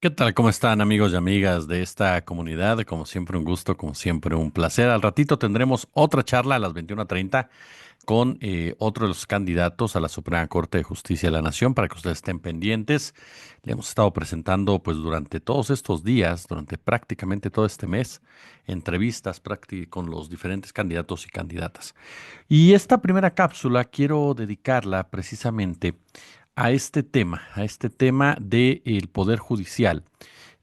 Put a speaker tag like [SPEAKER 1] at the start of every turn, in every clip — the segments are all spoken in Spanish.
[SPEAKER 1] ¿Qué tal? ¿Cómo están amigos y amigas de esta comunidad? Como siempre un gusto, como siempre un placer. Al ratito tendremos otra charla a las 21:30 con otro de los candidatos a la Suprema Corte de Justicia de la Nación para que ustedes estén pendientes. Le hemos estado presentando pues durante todos estos días, durante prácticamente todo este mes, entrevistas con los diferentes candidatos y candidatas. Y esta primera cápsula quiero dedicarla precisamente a este tema del Poder Judicial,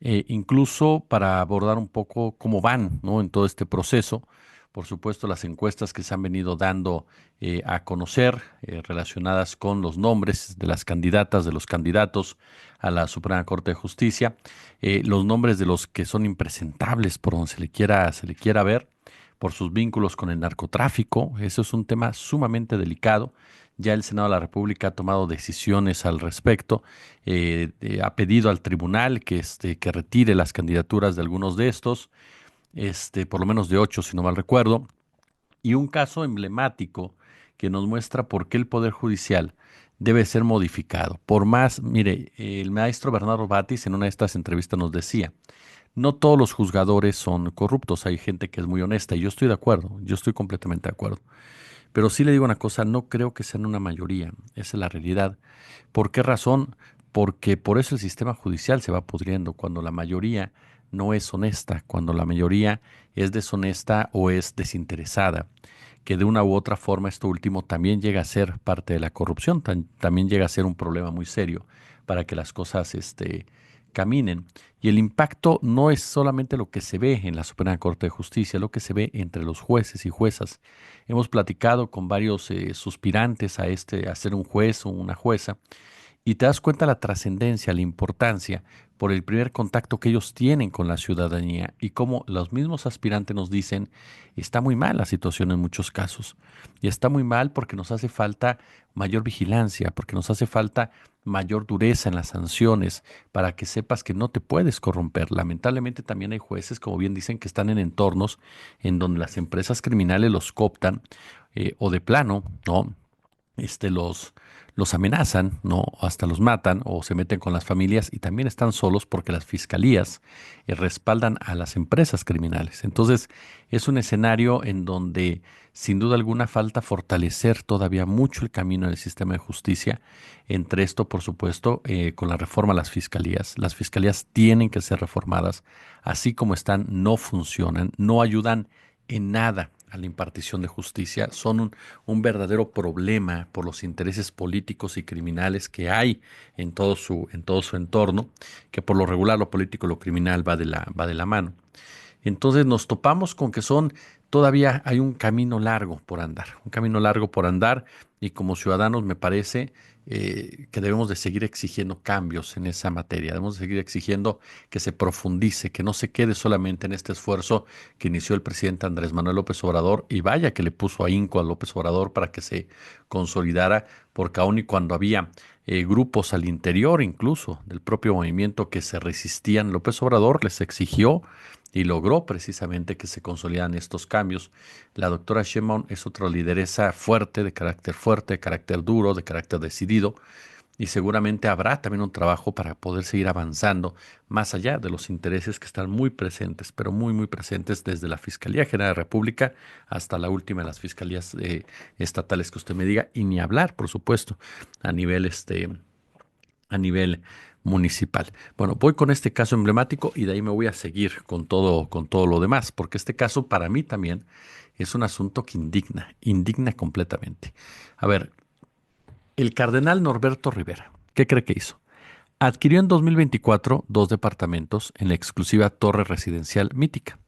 [SPEAKER 1] incluso para abordar un poco cómo van, ¿no? En todo este proceso. Por supuesto, las encuestas que se han venido dando a conocer relacionadas con los nombres de las candidatas, de los candidatos a la Suprema Corte de Justicia, los nombres de los que son impresentables por donde se le quiera ver, por sus vínculos con el narcotráfico. Eso es un tema sumamente delicado. Ya el Senado de la República ha tomado decisiones al respecto, ha pedido al tribunal que retire las candidaturas de algunos de estos, por lo menos de 8, si no mal recuerdo, y un caso emblemático que nos muestra por qué el Poder Judicial debe ser modificado. Por más, mire, el maestro Bernardo Batis en una de estas entrevistas nos decía, no todos los juzgadores son corruptos, hay gente que es muy honesta, y yo estoy de acuerdo, yo estoy completamente de acuerdo. Pero sí le digo una cosa, no creo que sean una mayoría, esa es la realidad. ¿Por qué razón? Porque por eso el sistema judicial se va pudriendo, cuando la mayoría no es honesta, cuando la mayoría es deshonesta o es desinteresada, que de una u otra forma esto último también llega a ser parte de la corrupción, también llega a ser un problema muy serio para que las cosas caminen. Y el impacto no es solamente lo que se ve en la Suprema Corte de Justicia, lo que se ve entre los jueces y juezas. Hemos platicado con varios suspirantes a ser un juez o una jueza y te das cuenta la trascendencia, la importancia por el primer contacto que ellos tienen con la ciudadanía y cómo los mismos aspirantes nos dicen, está muy mal la situación en muchos casos. Y está muy mal porque nos hace falta mayor vigilancia, porque nos hace falta mayor dureza en las sanciones para que sepas que no te puedes corromper. Lamentablemente también hay jueces, como bien dicen, que están en entornos en donde las empresas criminales los cooptan o de plano, ¿no? este, los, los amenazan, ¿no? Hasta los matan o se meten con las familias y también están solos porque las fiscalías respaldan a las empresas criminales. Entonces, es un escenario en donde sin duda alguna falta fortalecer todavía mucho el camino del sistema de justicia. Entre esto, por supuesto, con la reforma a las fiscalías. Las fiscalías tienen que ser reformadas, así como están, no funcionan, no ayudan en nada a la impartición de justicia, son un verdadero problema por los intereses políticos y criminales que hay en todo su entorno, que por lo regular lo político y lo criminal va de la mano. Entonces nos topamos con que todavía hay un camino largo por andar, un camino largo por andar y como ciudadanos me parece que debemos de seguir exigiendo cambios en esa materia, debemos de seguir exigiendo que se profundice, que no se quede solamente en este esfuerzo que inició el presidente Andrés Manuel López Obrador y vaya que le puso ahínco a López Obrador para que se consolidara, porque aun y cuando había grupos al interior incluso del propio movimiento que se resistían, López Obrador les exigió y logró precisamente que se consolidaran estos cambios. La doctora Sheinbaum es otra lideresa fuerte, de carácter duro, de carácter decidido, y seguramente habrá también un trabajo para poder seguir avanzando más allá de los intereses que están muy presentes, pero muy, muy presentes desde la Fiscalía General de la República hasta la última de las fiscalías estatales que usted me diga, y ni hablar, por supuesto, a nivel a nivel municipal. Bueno, voy con este caso emblemático y de ahí me voy a seguir con todo lo demás, porque este caso para mí también es un asunto que indigna completamente. A ver, el cardenal Norberto Rivera, ¿qué cree que hizo? Adquirió en 2024 dos departamentos en la exclusiva Torre Residencial Mítica,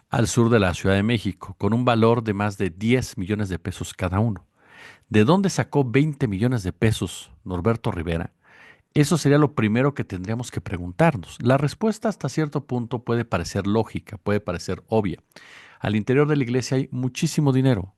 [SPEAKER 1] al sur de la Ciudad de México, con un valor de más de 10 millones de pesos cada uno. ¿De dónde sacó 20 millones de pesos Norberto Rivera? Eso sería lo primero que tendríamos que preguntarnos. La respuesta hasta cierto punto puede parecer lógica, puede parecer obvia. Al interior de la iglesia hay muchísimo dinero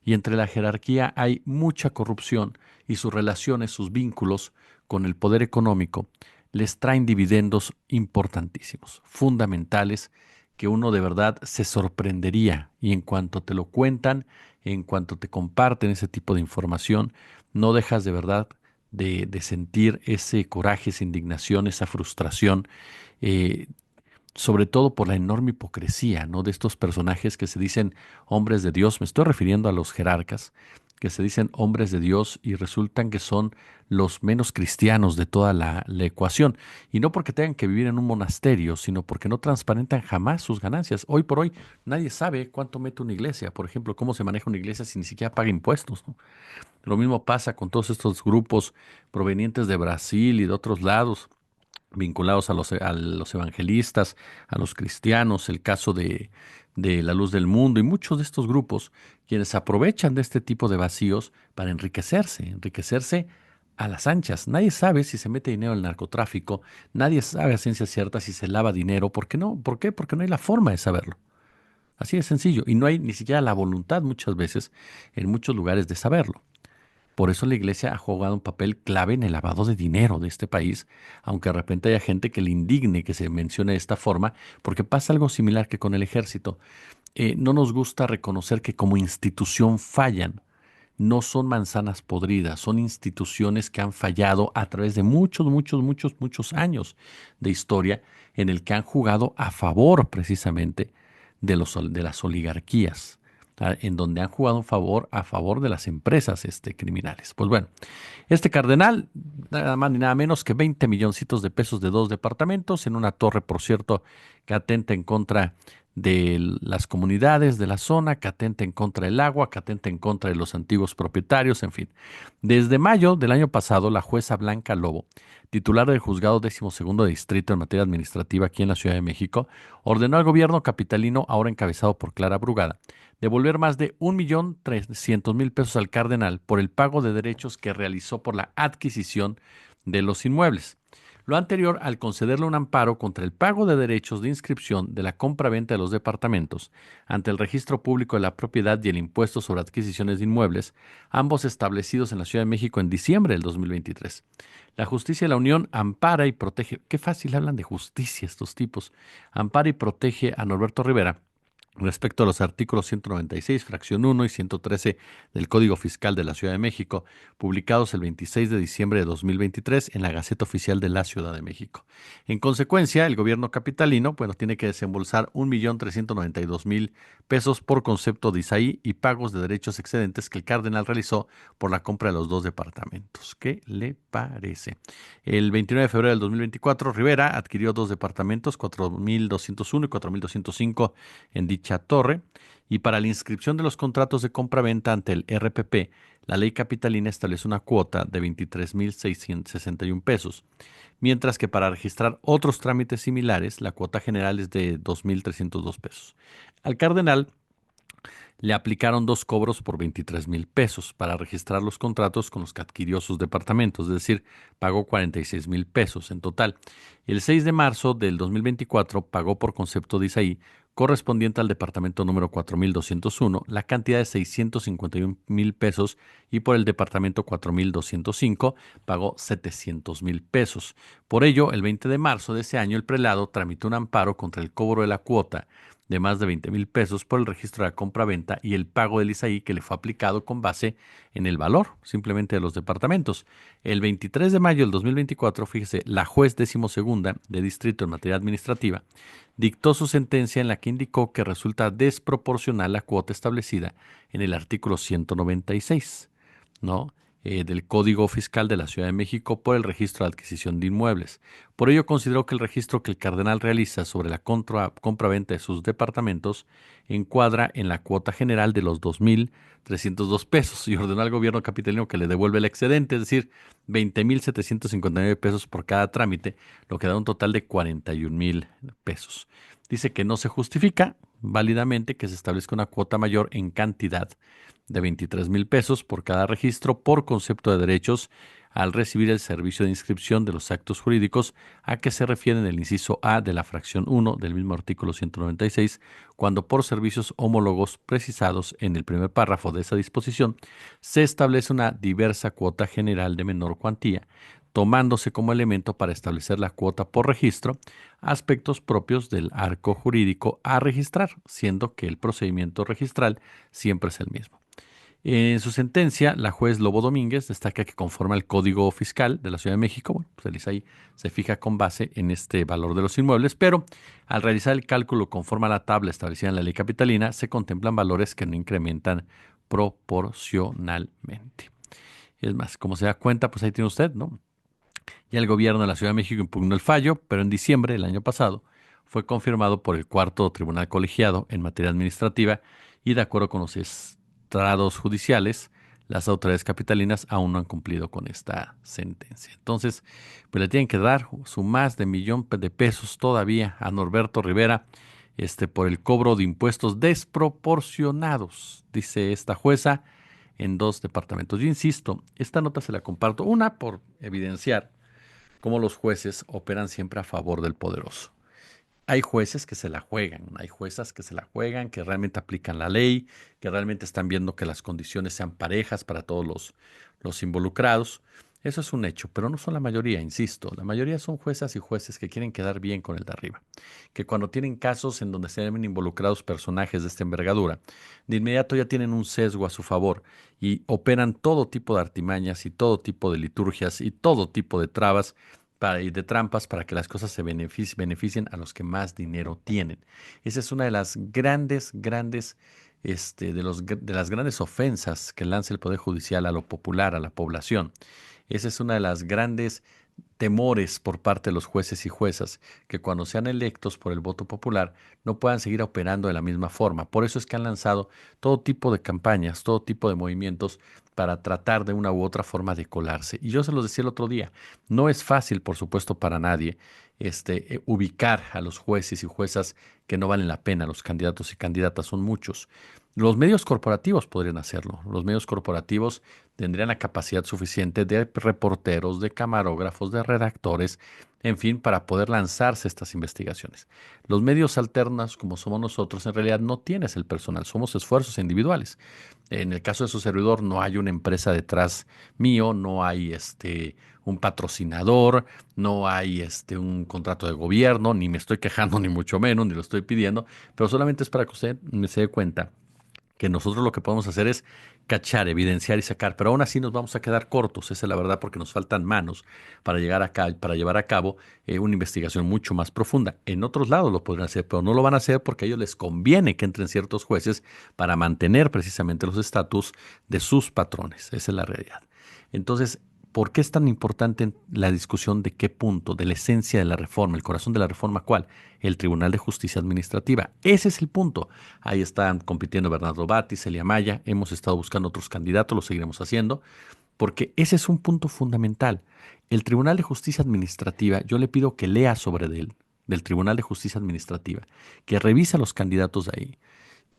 [SPEAKER 1] y entre la jerarquía hay mucha corrupción y sus relaciones, sus vínculos con el poder económico les traen dividendos importantísimos, fundamentales, que uno de verdad se sorprendería y en cuanto te lo cuentan, en cuanto te comparten ese tipo de información, no dejas de verdad de sentir ese coraje, esa indignación, esa frustración, eh, sobre todo por la enorme hipocresía, ¿no? De estos personajes que se dicen hombres de Dios. Me estoy refiriendo a los jerarcas, que se dicen hombres de Dios y resultan que son los menos cristianos de toda la ecuación. Y no porque tengan que vivir en un monasterio, sino porque no transparentan jamás sus ganancias. Hoy por hoy nadie sabe cuánto mete una iglesia, por ejemplo, cómo se maneja una iglesia si ni siquiera paga impuestos, ¿no? Lo mismo pasa con todos estos grupos provenientes de Brasil y de otros lados vinculados a los evangelistas, a los cristianos, el caso de la Luz del Mundo y muchos de estos grupos, quienes aprovechan de este tipo de vacíos para enriquecerse a las anchas. Nadie sabe si se mete dinero en el narcotráfico, nadie sabe a ciencia cierta si se lava dinero. ¿Por qué no? ¿Por qué? Porque no hay la forma de saberlo. Así de sencillo. Y no hay ni siquiera la voluntad muchas veces en muchos lugares de saberlo. Por eso la iglesia ha jugado un papel clave en el lavado de dinero de este país, aunque de repente haya gente que le indigne que se mencione de esta forma, porque pasa algo similar que con el ejército. No nos gusta reconocer que como institución fallan. No son manzanas podridas, son instituciones que han fallado a través de muchos años de historia en el que han jugado a favor precisamente de las oligarquías, en donde han jugado a favor de las empresas criminales. Pues bueno, este cardenal, nada más ni nada menos que 20 milloncitos de pesos de 2 departamentos en una torre, por cierto, que atenta en contra de las comunidades de la zona, que atenta en contra del agua, que atenta en contra de los antiguos propietarios, en fin. Desde mayo del año pasado, la jueza Blanca Lobo, titular del juzgado 12º de distrito en materia administrativa aquí en la Ciudad de México, ordenó al gobierno capitalino, ahora encabezado por Clara Brugada, devolver más de 1.300.000 pesos al cardenal por el pago de derechos que realizó por la adquisición de los inmuebles. Lo anterior al concederle un amparo contra el pago de derechos de inscripción de la compra-venta de los departamentos ante el Registro Público de la Propiedad y el Impuesto sobre Adquisiciones de Inmuebles, ambos establecidos en la Ciudad de México en diciembre del 2023. La justicia de la Unión ampara y protege, qué fácil hablan de justicia estos tipos, ampara y protege a Norberto Rivera respecto a los artículos 196, fracción 1 y 113 del Código Fiscal de la Ciudad de México, publicados el 26 de diciembre de 2023 en la Gaceta Oficial de la Ciudad de México. En consecuencia, el gobierno capitalino, bueno, tiene que desembolsar 1.392.000 pesos por concepto de ISAI y pagos de derechos excedentes que el cardenal realizó por la compra de los 2 departamentos. ¿Qué le parece? El 29 de febrero del 2024, Rivera adquirió 2 departamentos, 4.201 y 4.205 en dicha torre, y para la inscripción de los contratos de compra-venta ante el RPP, la ley capitalina establece una cuota de 23.661 pesos, mientras que para registrar otros trámites similares, la cuota general es de 2.302 pesos. Al cardenal le aplicaron dos cobros por 23.000 pesos para registrar los contratos con los que adquirió sus departamentos, es decir, pagó 46.000 pesos en total. El 6 de marzo del 2024 pagó por concepto de ISAI, correspondiente al departamento número 4.201, la cantidad de 651.000 pesos y por el departamento 4.205 pagó 700.000 pesos. Por ello, el 20 de marzo de ese año, el prelado tramitó un amparo contra el cobro de la cuota de más de 20.000 pesos por el registro de la compra-venta y el pago del ISAI que le fue aplicado con base en el valor simplemente de los departamentos. El 23 de mayo del 2024, fíjese, la juez 12ª de distrito en materia administrativa dictó su sentencia en la que indicó que resulta desproporcional la cuota establecida en el artículo 196, ¿no? Del Código Fiscal de la Ciudad de México por el registro de adquisición de inmuebles. Por ello consideró que el registro que el cardenal realiza sobre la compra-venta de sus departamentos encuadra en la cuota general de los 2.302 pesos y ordenó al gobierno capitalino que le devuelva el excedente, es decir, 20.759 pesos por cada trámite, lo que da un total de 41.000 pesos. Dice que no se justifica válidamente que se establezca una cuota mayor en cantidad de 23.000 pesos por cada registro por concepto de derechos al recibir el servicio de inscripción de los actos jurídicos a que se refiere en el inciso A de la fracción 1 del mismo artículo 196, cuando por servicios homólogos precisados en el primer párrafo de esa disposición se establece una diversa cuota general de menor cuantía, tomándose como elemento para establecer la cuota por registro, aspectos propios del arco jurídico a registrar, siendo que el procedimiento registral siempre es el mismo. En su sentencia, la juez Lobo Domínguez destaca que conforme al Código Fiscal de la Ciudad de México, bueno, pues el ISAI se fija con base en este valor de los inmuebles, pero al realizar el cálculo conforme a la tabla establecida en la ley capitalina, se contemplan valores que no incrementan proporcionalmente. Es más, como se da cuenta, pues ahí tiene usted, ¿no? Ya el gobierno de la Ciudad de México impugnó el fallo, pero en diciembre del año pasado fue confirmado por el cuarto tribunal colegiado en materia administrativa y de acuerdo con los estrados judiciales, las autoridades capitalinas aún no han cumplido con esta sentencia. Entonces, pues le tienen que dar su más de millón de pesos todavía a Norberto Rivera, por el cobro de impuestos desproporcionados, dice esta jueza en dos departamentos. Yo insisto, esta nota se la comparto, una por evidenciar cómo los jueces operan siempre a favor del poderoso. Hay jueces que se la juegan, hay juezas que se la juegan, que realmente aplican la ley, que realmente están viendo que las condiciones sean parejas para todos los involucrados. Eso es un hecho, pero no son la mayoría, insisto. La mayoría son juezas y jueces que quieren quedar bien con el de arriba, que cuando tienen casos en donde se ven involucrados personajes de esta envergadura, de inmediato ya tienen un sesgo a su favor y operan todo tipo de artimañas y todo tipo de liturgias y todo tipo de trabas y de trampas para que las cosas se beneficien a los que más dinero tienen. Esa es una de las grandes, de las grandes ofensas que lanza el Poder Judicial a lo popular, a la población. Esa es una de las grandes temores por parte de los jueces y juezas, que cuando sean electos por el voto popular no puedan seguir operando de la misma forma. Por eso es que han lanzado todo tipo de campañas, todo tipo de movimientos para tratar de una u otra forma de colarse. Y yo se los decía el otro día, no es fácil, por supuesto, para nadie ubicar a los jueces y juezas que no valen la pena, los candidatos y candidatas son muchos. Los medios corporativos podrían hacerlo. Los medios corporativos tendrían la capacidad suficiente de reporteros, de camarógrafos, de redactores, en fin, para poder lanzarse estas investigaciones. Los medios alternos, como somos nosotros, en realidad no tienes el personal, somos esfuerzos individuales. En el caso de su servidor, no hay una empresa detrás mío, no hay un patrocinador, no hay un contrato de gobierno, ni me estoy quejando, ni mucho menos, ni lo estoy pidiendo, pero solamente es para que usted se dé cuenta que nosotros lo que podemos hacer es cachar, evidenciar y sacar, pero aún así nos vamos a quedar cortos, esa es la verdad, porque nos faltan manos para llegar acá, para llevar a cabo una investigación mucho más profunda. En otros lados lo podrían hacer, pero no lo van a hacer porque a ellos les conviene que entren ciertos jueces para mantener precisamente los estatus de sus patrones. Esa es la realidad. Entonces, ¿por qué es tan importante la discusión de qué punto, de la esencia de la reforma, el corazón de la reforma, cuál? El Tribunal de Justicia Administrativa. Ese es el punto. Ahí están compitiendo Bernardo Bati, Celia Maya. Hemos estado buscando otros candidatos, lo seguiremos haciendo, porque ese es un punto fundamental. El Tribunal de Justicia Administrativa, yo le pido que lea sobre él, del Tribunal de Justicia Administrativa, que revisa los candidatos de ahí.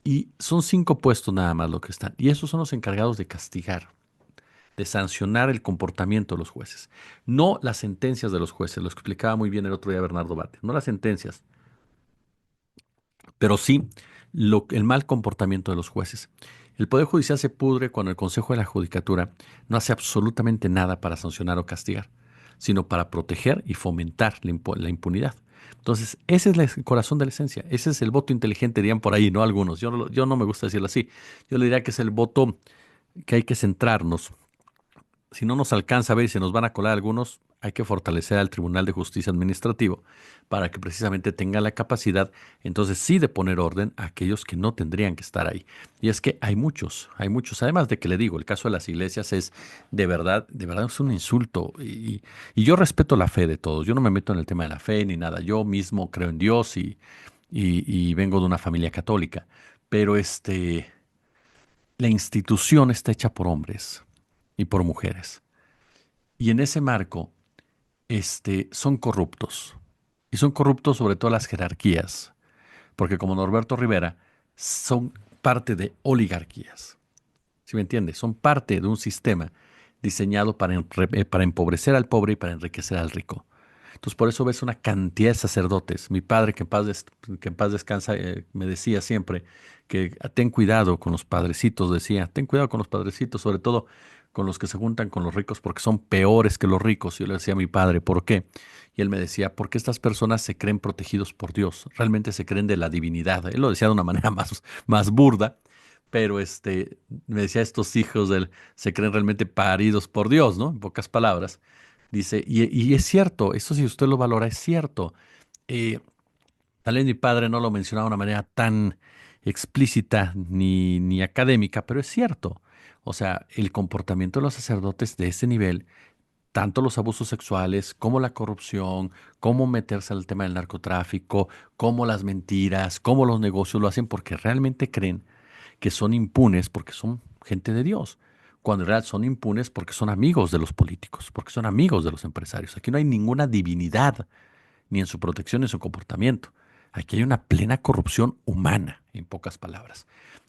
[SPEAKER 1] Y son 5 puestos nada más lo que están. Y esos son los encargados de castigar, de sancionar el comportamiento de los jueces. No las sentencias de los jueces, lo explicaba muy bien el otro día Bernardo Bate, no las sentencias, pero sí el mal comportamiento de los jueces. El Poder Judicial se pudre cuando el Consejo de la Judicatura no hace absolutamente nada para sancionar o castigar, sino para proteger y fomentar la impunidad. Entonces, ese es el corazón de la esencia, ese es el voto inteligente, dirían por ahí, ¿no? Algunos. Yo no me gusta decirlo así. Yo le diría que es el voto que hay que centrarnos. Si no nos alcanza a ver y se nos van a colar algunos, hay que fortalecer al Tribunal de Justicia Administrativo para que precisamente tenga la capacidad, entonces sí, de poner orden a aquellos que no tendrían que estar ahí. Y es que hay muchos, además de que le digo, el caso de las iglesias es de verdad es un insulto. Y yo respeto la fe de todos, yo no me meto en el tema de la fe ni nada, yo mismo creo en Dios y vengo de una familia católica, pero la institución está hecha por hombres y por mujeres. Y en ese marco, son corruptos. Y son corruptos sobre todo las jerarquías, porque como Norberto Rivera, son parte de oligarquías. ¿Sí me entiendes? Son parte de un sistema diseñado para empobrecer al pobre y para enriquecer al rico. Entonces, por eso ves una cantidad de sacerdotes. Mi padre, que en paz descansa, me decía siempre que ten cuidado con los padrecitos, decía, ten cuidado con los padrecitos, sobre todo con los que se juntan con los ricos, porque son peores que los ricos. Yo le decía a mi padre, ¿por qué? Y él me decía, porque estas personas se creen protegidos por Dios, realmente se creen de la divinidad. Él lo decía de una manera más burda, pero me decía, estos hijos de él se creen realmente paridos por Dios, ¿no? En pocas palabras. Dice, y es cierto, eso si usted lo valora, es cierto. Eh, Tal vez mi padre no lo mencionaba de una manera tan explícita ni académica, pero es cierto. O sea, el comportamiento de los sacerdotes de ese nivel, tanto los abusos sexuales como la corrupción, cómo meterse al tema del narcotráfico, como las mentiras, cómo los negocios lo hacen porque realmente creen que son impunes porque son gente de Dios, cuando en realidad son impunes porque son amigos de los políticos, porque son amigos de los empresarios. Aquí no hay ninguna divinidad, ni en su protección ni en su comportamiento. Aquí hay una plena corrupción humana, en pocas palabras.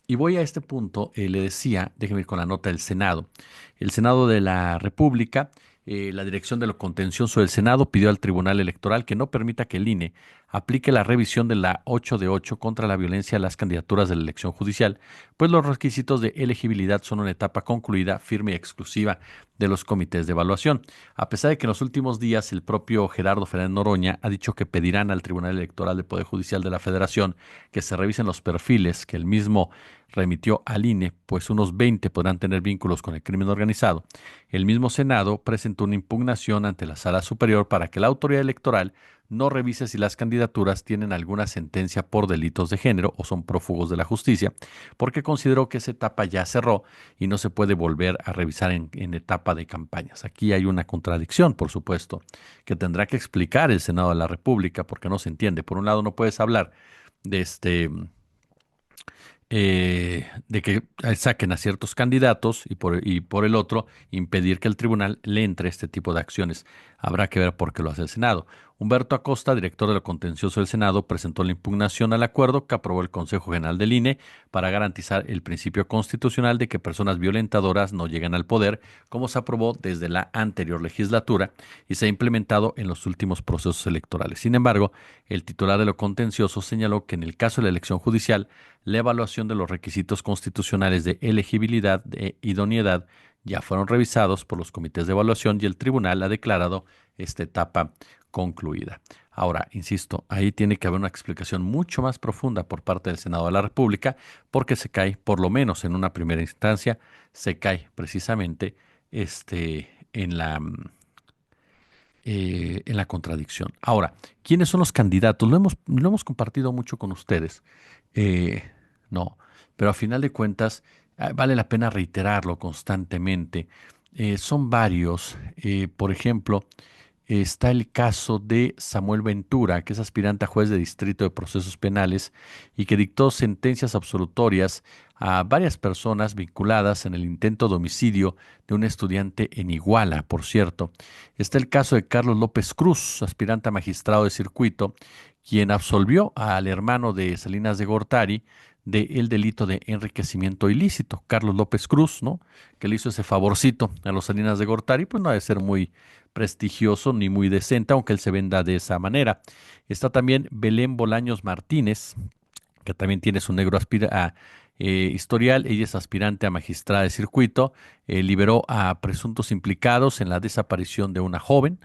[SPEAKER 1] Y voy a este punto, le decía, déjeme ir con la nota del Senado. El Senado de la República, la Dirección de lo Contencioso del Senado pidió al Tribunal Electoral que no permita que el INE aplique la revisión de la 8 de 8 contra la violencia a las candidaturas de la elección judicial, pues los requisitos de elegibilidad son una etapa concluida, firme y exclusiva de los comités de evaluación. A pesar de que en los últimos días el propio Gerardo Fernández Noroña ha dicho que pedirán al Tribunal Electoral del Poder Judicial de la Federación que se revisen los perfiles que el mismo remitió al INE, pues unos 20 podrán tener vínculos con el crimen organizado. El mismo Senado presentó una impugnación ante la Sala Superior para que la autoridad electoral no revise si las candidaturas tienen alguna sentencia por delitos de género o son prófugos de la justicia, porque consideró que esa etapa ya cerró y no se puede volver a revisar en etapa de campañas. Aquí hay una contradicción, por supuesto, que tendrá que explicar el Senado de la República, porque no se entiende. Por un lado, no puedes hablar de de que saquen a ciertos candidatos y por el otro impedir que el tribunal le entre este tipo de acciones. Habrá que ver por qué lo hace el Senado. Humberto Acosta, director de lo contencioso del Senado, presentó la impugnación al acuerdo que aprobó el Consejo General del INE para garantizar el principio constitucional de que personas violentadoras no lleguen al poder, como se aprobó desde la anterior legislatura y se ha implementado en los últimos procesos electorales. Sin embargo, el titular de lo contencioso señaló que en el caso de la elección judicial, la evaluación de los requisitos constitucionales de elegibilidad e idoneidad ya fueron revisados por los comités de evaluación y el tribunal ha declarado esta etapa concluida. Ahora, insisto, ahí tiene que haber una explicación mucho más profunda por parte del Senado de la República, porque se cae, por lo menos en una primera instancia, se cae precisamente en la contradicción. Ahora, ¿quiénes son los candidatos? Lo hemos compartido mucho con ustedes. Eh, no, pero a final de cuentas vale la pena reiterarlo constantemente. Son varios. Por ejemplo, está el caso de Samuel Ventura, que es aspirante a juez de distrito de procesos penales y que dictó sentencias absolutorias a varias personas vinculadas en el intento de homicidio de un estudiante en Iguala, por cierto. Está el caso de Carlos López Cruz, aspirante a magistrado de circuito, quien absolvió al hermano de Salinas de Gortari del delito de enriquecimiento ilícito. Carlos López Cruz, ¿no? Que le hizo ese favorcito a los Salinas de Gortari, pues no ha de ser muy prestigioso ni muy decente, aunque él se venda de esa manera. Está también Belén Bolaños Martínez, que también tiene su negro historial. Ella es aspirante a magistrada de circuito, liberó a presuntos implicados en la desaparición de una joven.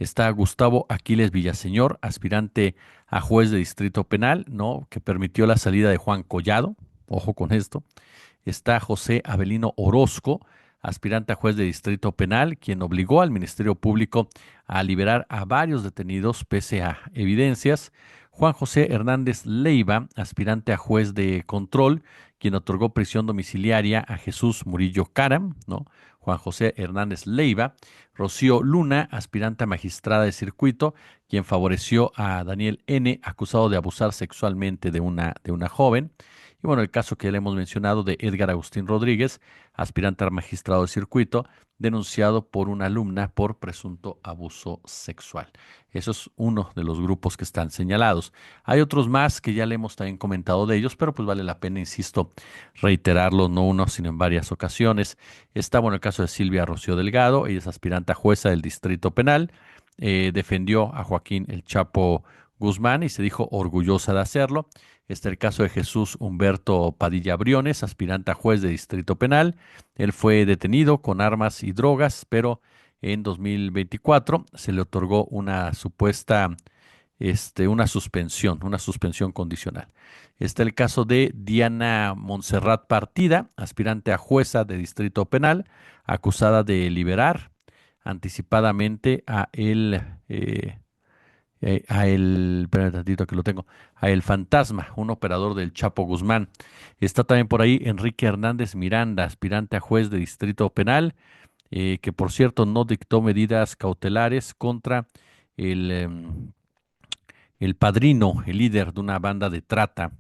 [SPEAKER 1] Está Gustavo Aquiles Villaseñor, aspirante a juez de distrito penal, ¿no? Que permitió la salida de Juan Collado. Ojo con esto. Está José Avelino Orozco, aspirante a juez de distrito penal, quien obligó al Ministerio Público a liberar a varios detenidos pese a evidencias. Juan José Hernández Leiva, aspirante a juez de control, quien otorgó prisión domiciliaria a Jesús Murillo Caram, ¿no? Juan José Hernández Leiva. Rocío Luna, aspirante a magistrada de circuito, quien favoreció a Daniel N., acusado de abusar sexualmente de una joven. Y bueno, el caso que ya le hemos mencionado de Edgar Agustín Rodríguez, aspirante a magistrado de circuito, denunciado por una alumna por presunto abuso sexual. Eso es uno de los grupos que están señalados. Hay otros más que ya le hemos también comentado de ellos, pero pues vale la pena, insisto, reiterarlo, no uno, sino en varias ocasiones. Está, bueno, el caso de Silvia Rocío Delgado, ella es aspirante a jueza del Distrito Penal, defendió a Joaquín El Chapo Guzmán y se dijo orgullosa de hacerlo. Está el caso de Jesús Humberto Padilla Briones, aspirante a juez de distrito penal. Él fue detenido con armas y drogas, pero en 2024 se le otorgó una supuesta una suspensión condicional. Está el caso de Diana Montserrat Partida, aspirante a jueza de distrito penal, acusada de liberar anticipadamente espérame tantito que lo tengo, a El Fantasma, un operador del Chapo Guzmán. Está también por ahí Enrique Hernández Miranda, aspirante a juez de distrito penal, que por cierto no dictó medidas cautelares contra el, el padrino, el líder de una banda de trata.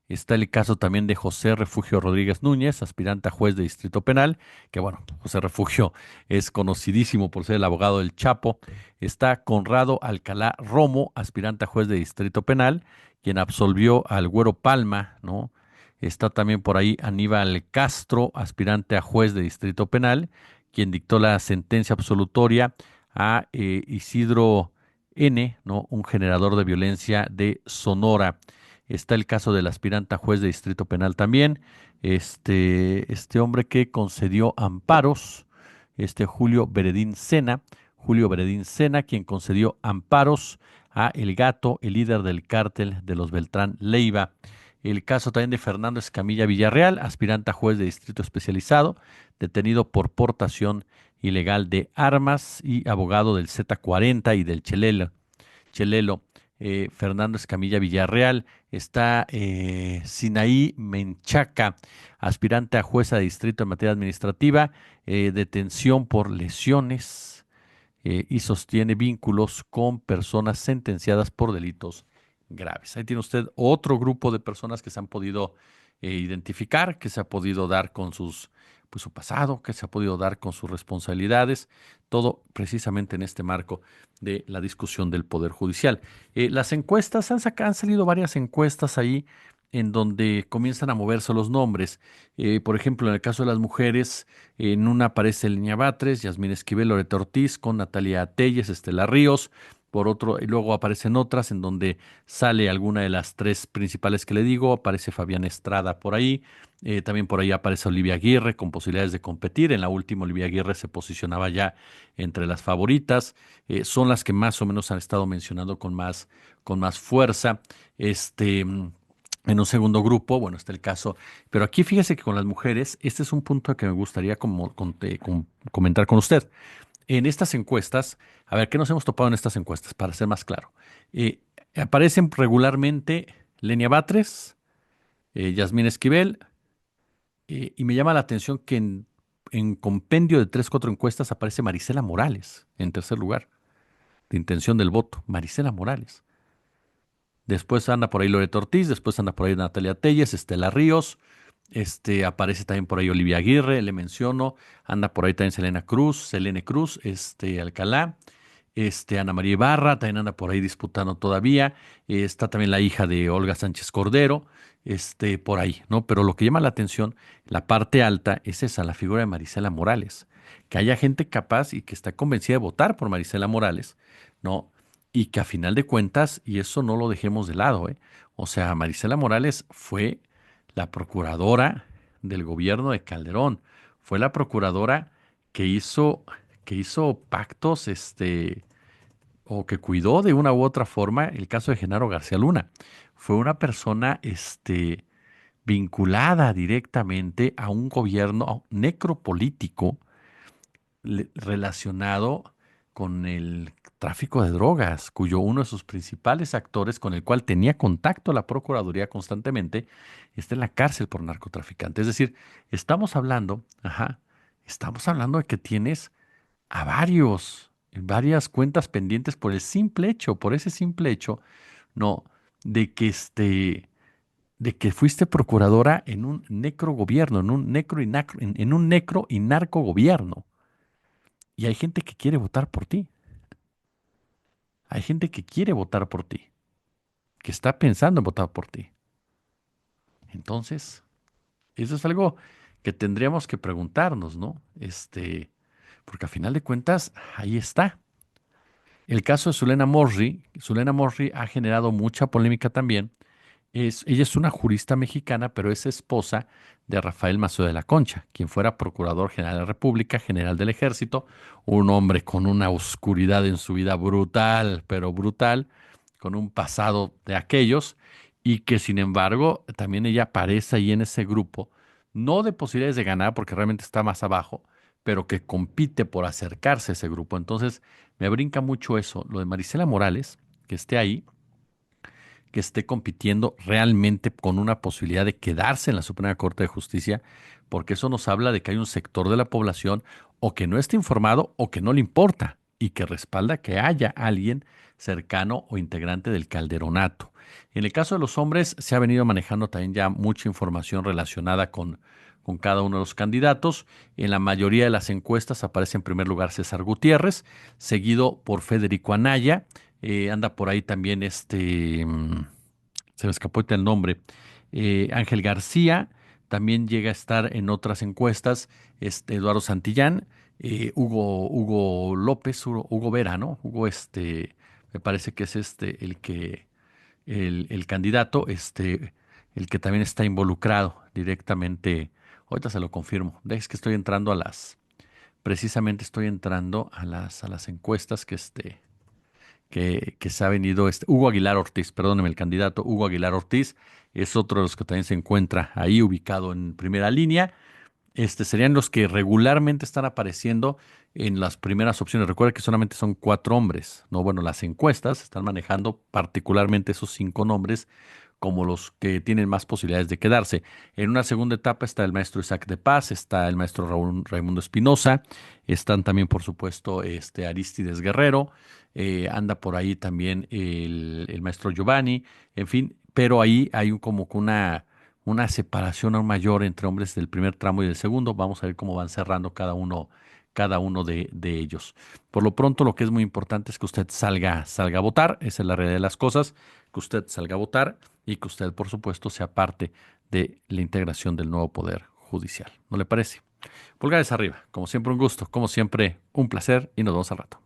[SPEAKER 1] Está el caso también de José Refugio Rodríguez Núñez, aspirante a juez de distrito penal, que bueno, José Refugio es conocidísimo por ser el abogado del Chapo. Está Conrado Alcalá Romo, aspirante a juez de distrito penal, quien absolvió al Güero Palma, ¿no? Está también por ahí Aníbal Castro, aspirante a juez de distrito penal, quien dictó la sentencia absolutoria a Isidro N., ¿no? Un generador de violencia de Sonora. Está el caso del aspirante a juez de distrito penal también. Este hombre que concedió amparos, Julio Beredín Sena, quien concedió amparos a El Gato, el líder del cártel de los Beltrán Leiva. El caso también de Fernando Escamilla Villarreal, aspirante a juez de distrito especializado, detenido por portación ilegal de armas y abogado del Z40 y del Chelelo. Fernando Escamilla Villarreal. Está Sinaí Menchaca, aspirante a jueza de distrito en materia administrativa, detención por lesiones y sostiene vínculos con personas sentenciadas por delitos graves. Ahí tiene usted otro grupo de personas que se han podido identificar, que se ha podido dar con pues, su pasado, que se ha podido dar con sus responsabilidades, todo precisamente en este marco de la discusión del Poder Judicial. Las encuestas, han salido varias encuestas ahí en donde comienzan a moverse los nombres. Por ejemplo, en el caso de las mujeres, en una aparece Línea Batres, Yasmín Esquivel, Loreto Ortiz, con Natalia Telles, Estela Ríos. Por otro, y luego aparecen otras en donde sale alguna de las tres principales que le digo, aparece Fabián Estrada por ahí, también por ahí aparece Olivia Aguirre con posibilidades de competir. En la última, Olivia Aguirre se posicionaba ya entre las favoritas. Son las que más o menos han estado mencionando con más fuerza. En un segundo grupo, bueno, está el caso, pero aquí fíjese que con las mujeres, este es un punto que me gustaría comentar con usted. En estas encuestas, a ver, ¿qué nos hemos topado en estas encuestas? Para ser más claro. Eh, Aparecen regularmente Lenia Batres, Yasmín Esquivel, y me llama la atención que en compendio de tres, cuatro encuestas aparece Marisela Morales en tercer lugar, de intención del voto. Marisela Morales. Después anda por ahí Loreto Ortiz, después anda por ahí Natalia Telles, Estela Ríos, aparece también por ahí Olivia Aguirre, le menciono, anda por ahí también Selene Cruz, Alcalá, Ana María Ibarra, también anda por ahí disputando todavía, está también la hija de Olga Sánchez Cordero, por ahí, ¿no? Pero lo que llama la atención, la parte alta, es esa, la figura de Marisela Morales, que haya gente capaz y que está convencida de votar por Marisela Morales, ¿no? Y que a final de cuentas, y eso no lo dejemos de lado, ¿eh? O sea, Marisela Morales fue la procuradora del gobierno de Calderón, fue la procuradora que hizo pactos, o que cuidó de una u otra forma el caso de Genaro García Luna. Fue una persona, vinculada directamente a un gobierno necropolítico relacionado con el tráfico de drogas, cuyo uno de sus principales actores, con el cual tenía contacto la Procuraduría constantemente, está en la cárcel por narcotraficante. Es decir, estamos hablando de que tienes a varias cuentas pendientes por el simple hecho, por ese simple hecho, no, de que de que fuiste procuradora en un necrogobierno, en un necro y narcogobierno. Y hay gente que quiere votar por ti. Hay gente que quiere votar por ti, que está pensando en votar por ti. Entonces, eso es algo que tendríamos que preguntarnos, ¿no? Porque a final de cuentas, ahí está. El caso de Zulena Morri ha generado mucha polémica también. Ella es una jurista mexicana, pero es esposa de Rafael Mazo de la Concha, quien fuera Procurador General de la República, General del Ejército, un hombre con una oscuridad en su vida brutal, pero brutal, con un pasado de aquellos y que sin embargo también ella aparece ahí en ese grupo, no de posibilidades de ganar porque realmente está más abajo, pero que compite por acercarse a ese grupo. Entonces me brinca mucho eso, lo de Marisela Morales, que esté ahí, que esté compitiendo realmente con una posibilidad de quedarse en la Suprema Corte de Justicia, porque eso nos habla de que hay un sector de la población o que no está informado o que no le importa y que respalda que haya alguien cercano o integrante del calderonato. En el caso de los hombres, se ha venido manejando también ya mucha información relacionada con cada uno de los candidatos. En la mayoría de las encuestas aparece en primer lugar César Gutiérrez, seguido por Federico Anaya. Anda por ahí también se me escapó ahorita el nombre, Ángel García, también llega a estar en otras encuestas, Eduardo Santillán, Hugo López, Hugo Vera, ¿no? Me parece que es el candidato, el que también está involucrado directamente. Ahorita se lo confirmo. Es que estoy entrando precisamente estoy entrando a las encuestas que se ha venido, Hugo Aguilar Ortiz, perdóneme, el candidato Hugo Aguilar Ortiz es otro de los que también se encuentra ahí ubicado en primera línea. Serían los que regularmente están apareciendo en las primeras opciones. Recuerda que solamente son 4 hombres, ¿no? Bueno, las encuestas están manejando particularmente esos 5 nombres como los que tienen más posibilidades de quedarse. En una segunda etapa está el maestro Isaac de Paz, está el maestro Raimundo Espinosa, están también, por supuesto, Arístides Guerrero, anda por ahí también el maestro Giovanni, en fin, pero ahí hay como que una separación aún mayor entre hombres del primer tramo y del segundo. Vamos a ver cómo van cerrando cada uno de ellos. Por lo pronto, lo que es muy importante es que usted salga a votar. Esa es la realidad de las cosas, que usted salga a votar y que usted, por supuesto, sea parte de la integración del nuevo Poder Judicial. ¿No le parece? Pulgares arriba. Como siempre, un gusto. Como siempre, un placer y nos vemos al rato.